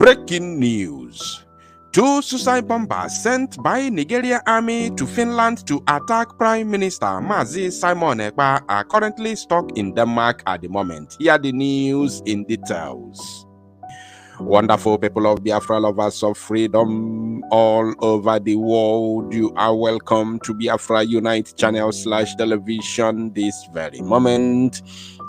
Breaking news. 2 suicide bombers sent by Nigeria army to Finland to attack Prime Minister Mazi Simon Ekpa are currently stuck in Denmark at the moment. Here are the news in details. Wonderful people of Biafra, lovers of freedom all over the world, you are welcome to Biafra Unite channel / television this very moment.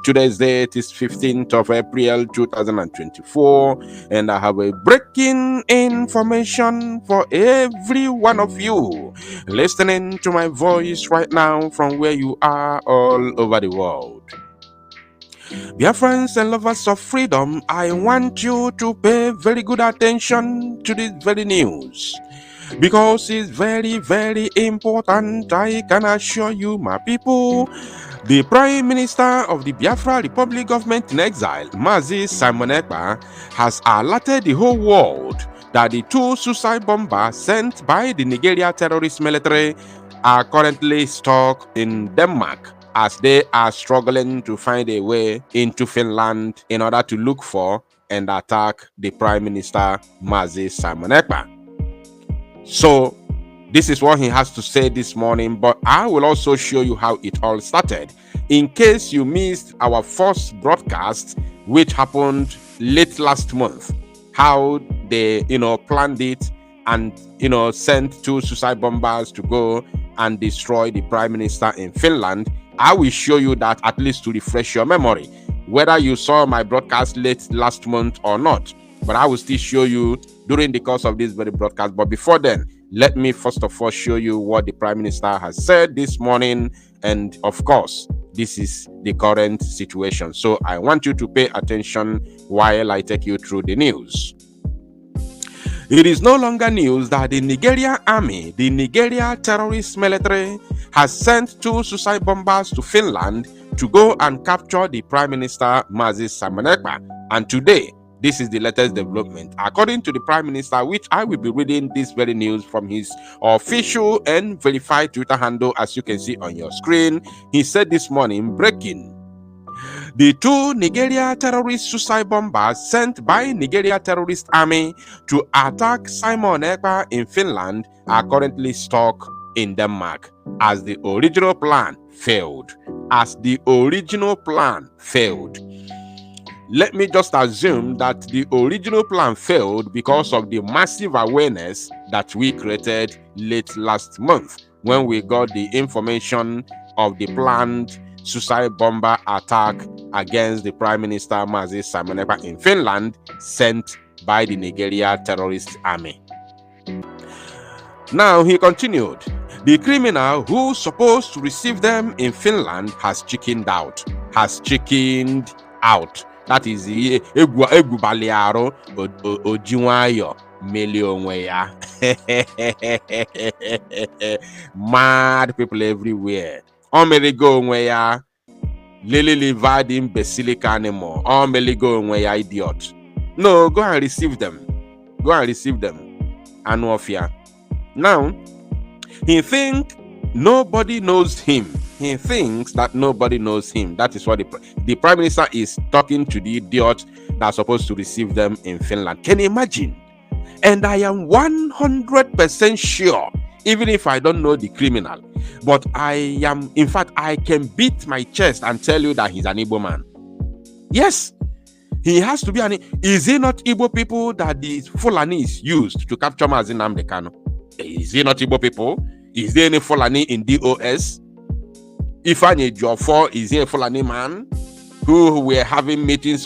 Today's date is 15th of April 2024, and I have a breaking information for every one of you listening to my voice right now from where you are all over the world. Dear friends and lovers of freedom, I want you to pay very good attention to this very news, because it's very, very important. I can assure you, my people, the Prime Minister of the Biafra Republic government in exile, Mazi Simon Ekpa, has alerted the whole world that the 2 suicide bombers sent by the Nigeria terrorist military are currently stuck in Denmark, as they are struggling to find a way into Finland in order to look for and attack the Prime Minister Mazi Simon Ekpa. So this is what he has to say this morning, but I will also show you how it all started, in case you missed our first broadcast, which happened late last month, how they planned it and sent 2 suicide bombers to go and destroy the Prime Minister in Finland. I will show you that, at least to refresh your memory, whether you saw my broadcast late last month or not. But I will still show you during the course of this very broadcast. But before then, let me first of all show you what the Prime Minister has said this morning. And of course, this is the current situation. So I want you to pay attention while I take you through the news. It is no longer news that the Nigeria army, the Nigeria terrorist military, has sent 2 suicide bombers to Finland to go and capture the Prime Minister Mazi Simon Ekpa. And today, this is the latest development. According to the Prime Minister, which I will be reading this very news from his official and verified Twitter handle, as you can see on your screen, he said this morning, breaking: the 2 Nigeria terrorist suicide bombers sent by Nigeria terrorist army to attack Simon Ekpa in Finland are currently stuck in Denmark, as the original plan failed. Let me just assume that the original plan failed because of the massive awareness that we created late last month when we got the information of the planned suicide bomber attack against the Prime Minister Mazi Simon Ekpa in Finland, sent by the Nigeria terrorist army. Now he continued, the criminal who's supposed to receive them in Finland has chickened out. That is egwu baliaro ojiwayo melionweya. Mad people everywhere. Omeligo onweya lily livered imbecilic animal. Omeligo onweya idiot. No, go and receive them. Anwofia. Now, he thinks nobody knows him. He thinks that nobody knows him. That is what the Prime Minister is talking to the idiot that's supposed to receive them in Finland. Can you imagine? And I am 100% sure, even if I don't know the criminal, but I can beat my chest and tell you that he's an Igbo man. Yes, he has to be is it not Igbo people that the Fulanis used to capture Mazi Nnamdi Kanu? Is it not Igbo people? Is there any Fulani in DOS? Ifeanyi Ejiofor, is he a Fulani man who were having meetings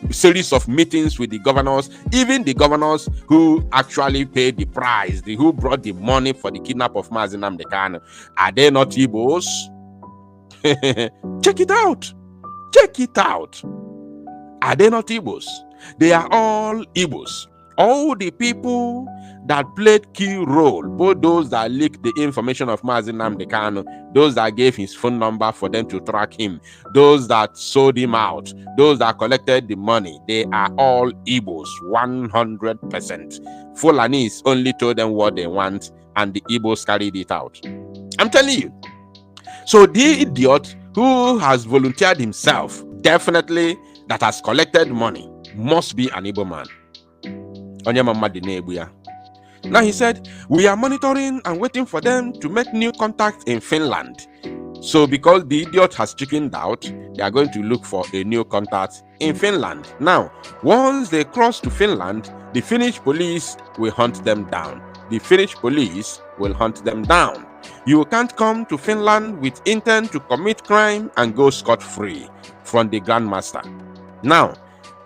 series of meetings with the governors, even the governors who actually paid the price, who brought the money for the kidnap of Mazi Nnamdi Kanu? Are they not Igbos? Check it out. Are they not Igbos? They are all Igbos. All the people that played key role, both those that leaked the information of Mazi Nnamdi Kanu, those that gave his phone number for them to track him, those that sold him out, those that collected the money, they are all Igbos, 100%. Fulanis only told them what they want, and the Igbos carried it out. I'm telling you. So the idiot who has volunteered himself, definitely that has collected money, must be an Igbo man. Now he said, we are monitoring and waiting for them to make new contacts in Finland. So because the idiot has chickened out, they are going to look for a new contact in Finland. Now, once they cross to Finland, the Finnish police will hunt them down. The Finnish police will hunt them down. You can't come to Finland with intent to commit crime and go scot-free from the Grandmaster. Now,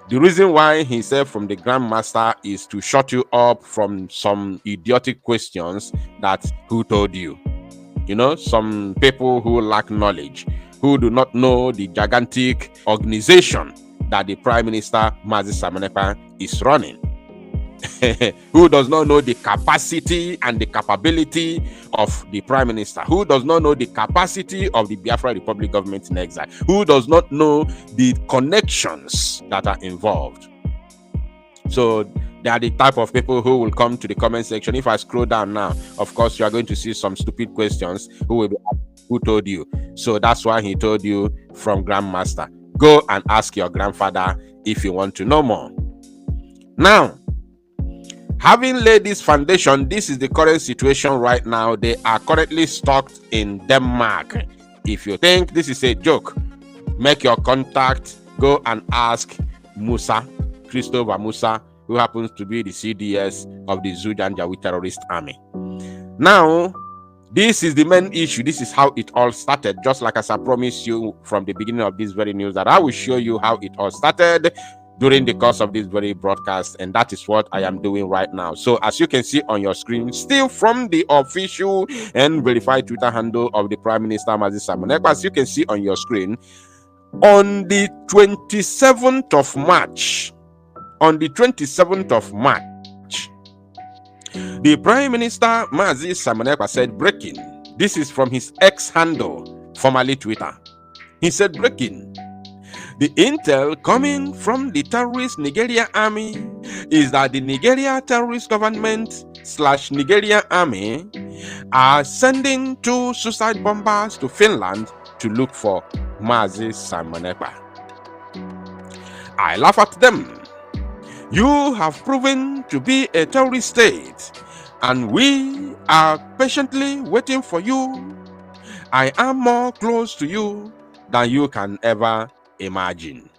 the reason why he said from the Grandmaster is to shut you up from some idiotic questions that who told you. You know, some people who lack knowledge, who do not know the gigantic organization that the Prime Minister Mazi Simon Ekpa is running. Who does not know the capacity and the capability of the Prime Minister? Who does not know the capacity of the Biafra Republic government in exile? Who does not know the connections that are involved? So they are the type of people who will come to the comment section. If I scroll down now, of course, you are going to see some stupid questions who will be asked, who told you? So that's why he told you from Grandmaster. Go and ask your grandfather if you want to know more. Now, having laid this foundation, this is the current situation right now. They are currently stuck in Denmark. If you think this is a joke, make your contact, go and ask Musa, Christopher Musa, who happens to be the CDS of the Zujanjawi terrorist army. Now, this is the main issue. This is how it all started. Just like as I promised you from the beginning of this very news, that I will show you how it all started during the course of this very broadcast, and that is what I am doing right now. So as you can see on your screen, still from the official and verified Twitter handle of the Prime Minister Mazi Simon Ekpa, as you can see on your screen, on the 27th of March, the Prime Minister Mazi Simon Ekpa said, breaking. This is from his X handle, formerly Twitter. He said, breaking. The intel coming from the terrorist Nigeria army is that the Nigeria terrorist government / Nigeria army are sending 2 suicide bombers to Finland to look for Mazi Simon Ekpa. I laugh at them. You have proven to be a terrorist state, and we are patiently waiting for you. I am more close to you than you can ever imagine.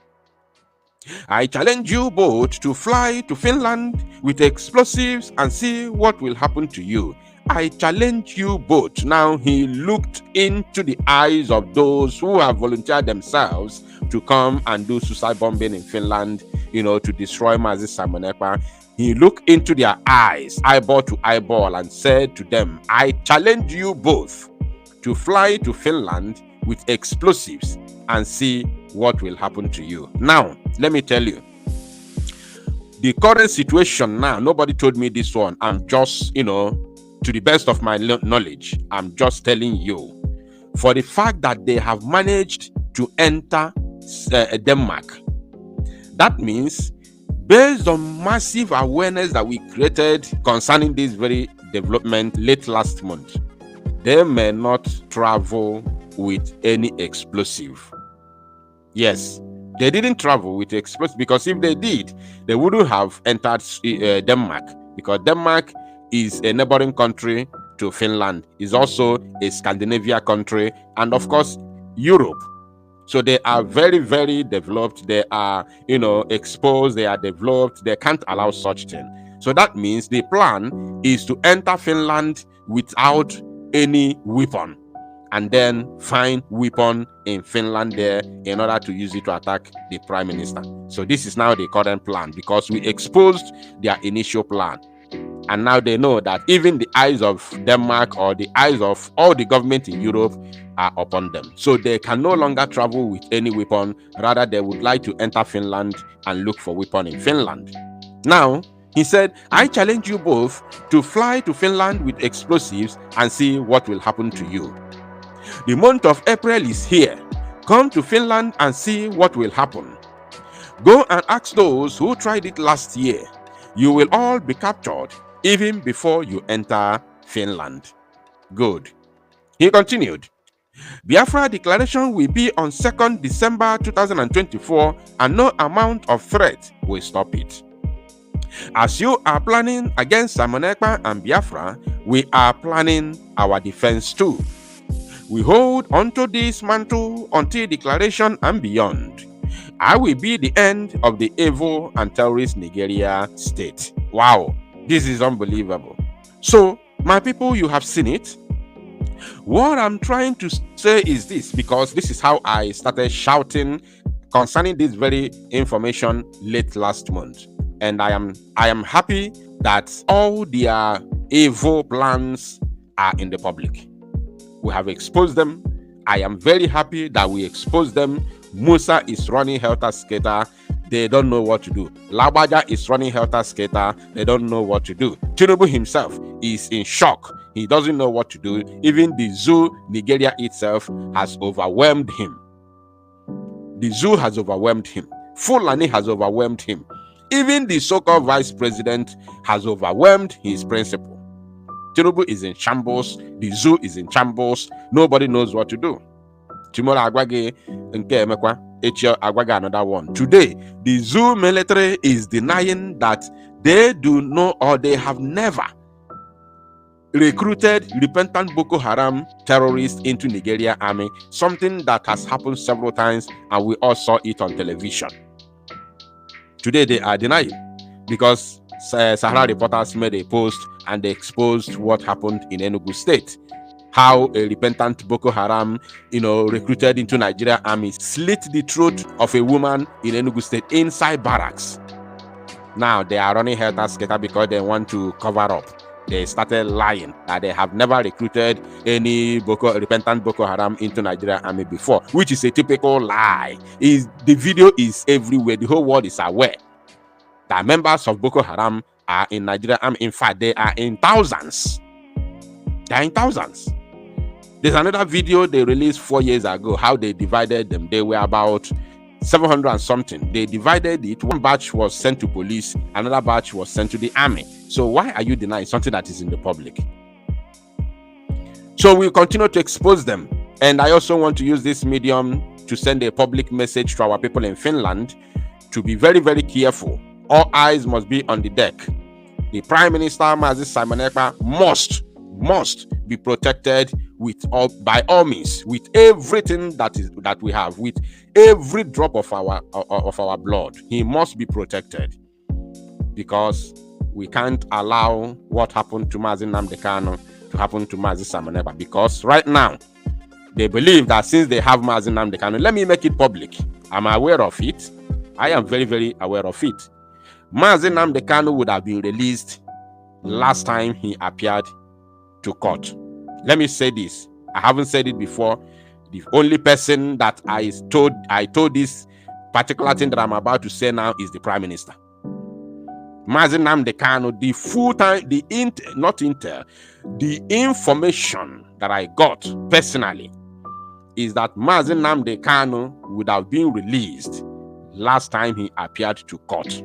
I challenge you both to fly to Finland with explosives and see what will happen to you. I challenge you both. Now he looked into the eyes of those who have volunteered themselves to come and do suicide bombing in Finland, you know, to destroy Mazi Simon Ekpa. He looked into their eyes, eyeball to eyeball, and said to them, I challenge you both to fly to Finland with explosives and see what will happen to you. Now, let me tell you, the current situation now, nobody told me this one. I'm just, you know, to the best of my knowledge, I'm just telling you, for the fact that they have managed to enter Denmark, that means based on massive awareness that we created concerning this very development late last month, they may not travel with any explosive. Yes, they didn't travel with explosive, because if they did, they wouldn't have entered Denmark, because Denmark is a neighboring country to Finland, is also a Scandinavia country, and of course Europe. So they are very, very developed. They are, you know, exposed. They are developed. They can't allow such thing. So that means the plan is to enter Finland without any weapon, and then find weapon in Finland there in order to use it to attack the Prime Minister. So this is now the current plan, because we exposed their initial plan. And now they know that even the eyes of Denmark or the eyes of all the government in Europe are upon them. So they can no longer travel with any weapon. Rather, they would like to enter Finland and look for weapon in Finland. Now, he said, I challenge you both to fly to Finland with explosives and see what will happen to you. The month of April is here. Come to Finland and see what will happen. Go and ask those who tried it last year. You will all be captured even before you enter Finland. Good. He continued, Biafra declaration will be on 2nd December 2024 and no amount of threat will stop it. As you are planning against Simon Ekpa and Biafra, we are planning our defense too. We hold onto this mantle until declaration and beyond. I will be the end of the evil and terrorist Nigeria state. Wow, this is unbelievable. So, my people, you have seen it. What I'm trying to say is this, because this is how I started shouting concerning this very information late last month. And I am happy that all their evil plans are in the public. We have exposed them. I am very happy that we exposed them. Musa is running helter-skelter. They don't know what to do. Labaja is running helter-skelter. They don't know what to do. Tinubu himself is in shock. He doesn't know what to do. Even the zoo, Nigeria itself, has overwhelmed him. The zoo has overwhelmed him. Fulani has overwhelmed him. Even the so-called vice president has overwhelmed his principal. Tinubu is in shambles. The zoo is in shambles. Nobody knows what to do. Tomorrow, Agwage nke emekwa. Agwaga another one. Today, the zoo military is denying that they do not, or they have never recruited repentant Boko Haram terrorists into Nigeria army, something that has happened several times, and we all saw it on television. Today they are denying, because Sahara reporters made a post and they exposed what happened in Enugu State. How a repentant Boko Haram, recruited into Nigeria army, slit the throat of a woman in Enugu State inside barracks. Now they are running helter-skelter because they want to cover up. They started lying that they have never recruited any repentant Boko Haram into Nigeria army before, which is a typical lie. The video is everywhere. The whole world is aware that members of Boko Haram are in Nigeria army. In fact, they are in thousands. They are in thousands. There's another video they released 4 years ago, how they divided them. They were about 700 and something. They divided it. One batch was sent to police, another batch was sent to the army. So why are you denying something that is in the public? So we continue to expose them. And I also want to use this medium to send a public message to our people in Finland to be very, very careful. All eyes must be on the deck. The Prime Minister, Mazi Simon Ekpa, must be protected by all means, with everything that we have, with every drop of our blood. He must be protected, because we can't allow what happened to Mazi Nnamdi Kanu to happen to Mazi Simon Ekpa, because right now they believe that since they have Mazi Nnamdi Kanu, let me make it public. I'm aware of it. I am very, very aware of it. Mazi Nnamdi Kanu would have been released last time he appeared to court. Let me say this. I haven't said it before. The only person that I told this particular thing that I'm about to say now is the Prime Minister. Mazi Nnamdi Kanu, the information that I got personally is that Mazi Nnamdi Kanu would have been released last time he appeared to court.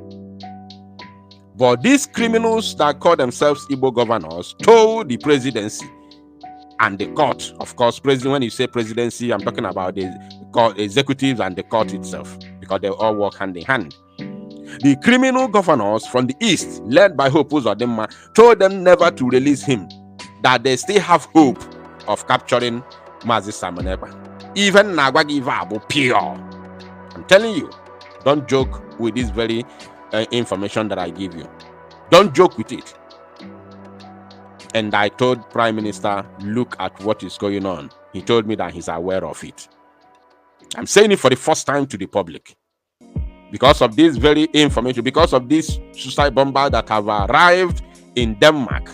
But these criminals that call themselves Igbo governors told the presidency and the court, of course, when you say presidency, I'm talking about the court executives and the court itself, because they all work hand in hand. The criminal governors from the east, led by Hope Uzodinma, told them never to release him, that they still have hope of capturing Mazi Simon Ekpa. Even Nagwagi Vabo, pure. I'm telling you, don't joke with this very information that I give you. Don't joke with it. And I told Prime Minister, look at what is going on. He told me that he's aware of it. I'm saying it for the first time to the public. Because of this very information, because of these suicide bombers that have arrived in Denmark,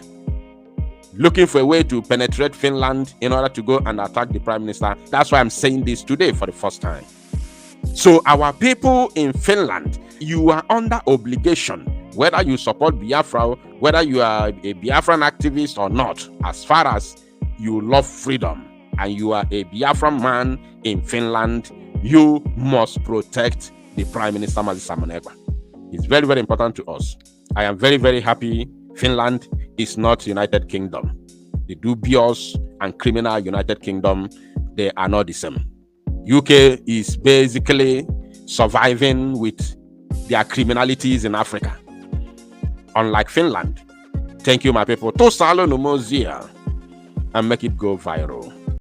looking for a way to penetrate Finland in order to go and attack the Prime Minister. That's why I'm saying this today for the first time. So our people in Finland, you are under obligation, whether you support Biafra, whether you are a Biafran activist or not, as far as you love freedom and you are a Biafran man in Finland, you must protect the Prime Minister Mazi Simon Ekpa. It's very, very important to us. I am very, very happy Finland is not United Kingdom. The dubious and criminal United Kingdom, they are not the same. UK is basically surviving with their criminalities in Africa. unlike Finland. Thank you, my people. To salo numozia and make it go viral.